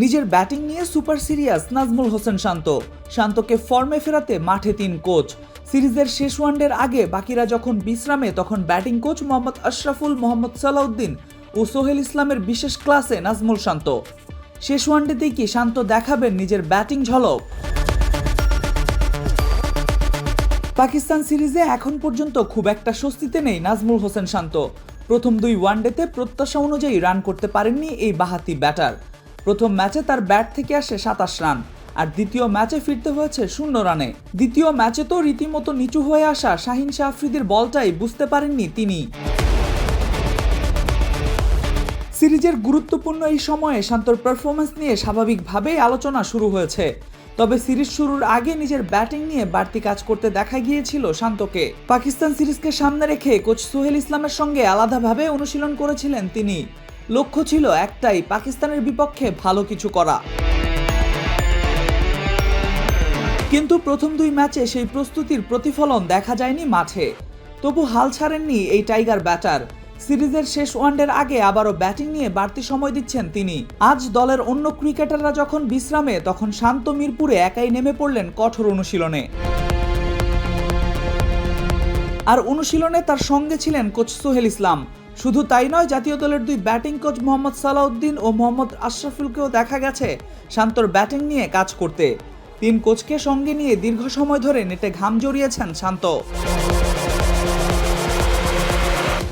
নিজের ব্যাটিং নিয়ে super serious Nazmul Hossain শান্ত। শান্তকে ফর্মে ফেরাতে মাঠে 3 কোচ। সিরিজের শেষ ওয়ানডের আগে বাকিরা যখন বিশ্রামে তখন ব্যাটিং কোচ মোহাম্মদ আশরাফুল, মোহাম্মদ সালাউদ্দিন ও সোহেল ইসলামের বিশেষ ক্লাসে নাজমুল শান্ত। শেষ ওয়ানডেতেই কি শান্ত দেখাবেন নিজের ব্যাটিং ঝলক? পাকিস্তান সিরিজে এখন পর্যন্ত খুব একটা স্বস্তিতে নেই নাজমুল হোসেন শান্ত। প্রথম 2 ওয়ানডেতে প্রত্যাশা অনুযায়ী রান করতে পারেননি এই বাঁহাতি ব্যাটার। প্রথম ম্যাচে তার ব্যাট থেকে আসে 27 রান, আর দ্বিতীয় ম্যাচে ফিরতে হয়েছে 0 রানে। দ্বিতীয় ম্যাচে তো রীতিমতো নিচু হয়ে আসা শাহিন শাহ আফ্রিদির বলটাই বুঝতে পারেননি তিনি। সিরিজের গুরুত্বপূর্ণ এই সময়ে শান্তর পারফরম্যান্স নিয়ে স্বাভাবিকভাবেই আলোচনা শুরু হয়েছে। তবে সিরিজ শুরুর আগে নিজের ব্যাটিং নিয়ে বাড়তি কাজ করতে দেখা গিয়েছিল শান্তকে। পাকিস্তান সিরিজকে সামনে রেখে কোচ সোহেল ইসলামের সঙ্গে আলাদাভাবে অনুশীলন করেছিলেন তিনি। লক্ষ্য ছিল একটাই, পাকিস্তানের বিপক্ষে ভালো কিছু করা। কিন্তু প্রথম 2 ম্যাচে সেই প্রস্তুতির প্রতিফলন দেখা যায়নি মাঠে। তবু হাল ছাড়েননি এই টাইগার ব্যাটার। সিরিজের শেষ ওয়ানডের আগে আবারও ব্যাটিং নিয়ে বাড়তি সময় দিচ্ছেন তিনি। আজ দলের অন্য ক্রিকেটাররা যখন বিশ্রামে তখন শান্ত মিরপুরে একাই নেমে পড়লেন কঠোর অনুশীলনে। আর অনুশীলনে তার সঙ্গে ছিলেন কোচ সোহেল ইসলাম। শুধু তাই নয়, জাতীয় দলের 2 ব্যাটিং কোচ মোহাম্মদ সালাউদ্দিন ও মোহাম্মদ আশরাফুলকেও দেখা গেছে শান্তর ব্যাটিং নিয়ে কাজ করতে। 3 কোচকে সঙ্গে নিয়ে দীর্ঘ সময় ধরে নেটে ঘাম জড়িয়েছেন শান্ত।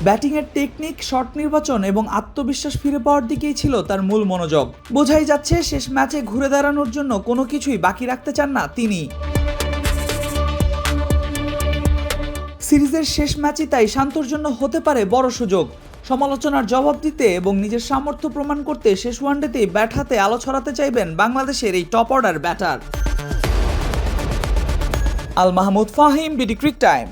ব্যাটিংয়ের টেকনিক, শট নির্বাচন এবং আত্মবিশ্বাস ফিরে পাওয়ার দিকেই ছিল তার মূল মনোযোগ। বোঝাই যাচ্ছে শেষ ম্যাচে ঘুরে দাঁড়ানোর জন্য কোনো কিছুই বাকি রাখতে চান না তিনি। সিরিজের শেষ ম্যাচই তাই শান্তর জন্য হতে পারে বড় সুযোগ। সমালোচনার জবাব দিতে এবং নিজের সামর্থ্য প্রমাণ করতে শেষ ওয়ানডেতেই ব্যাট হাতে আলো ছড়াতে চাইবেন বাংলাদেশের এই top order batter. Al Mahmud Fahim, BD ক্রিক time.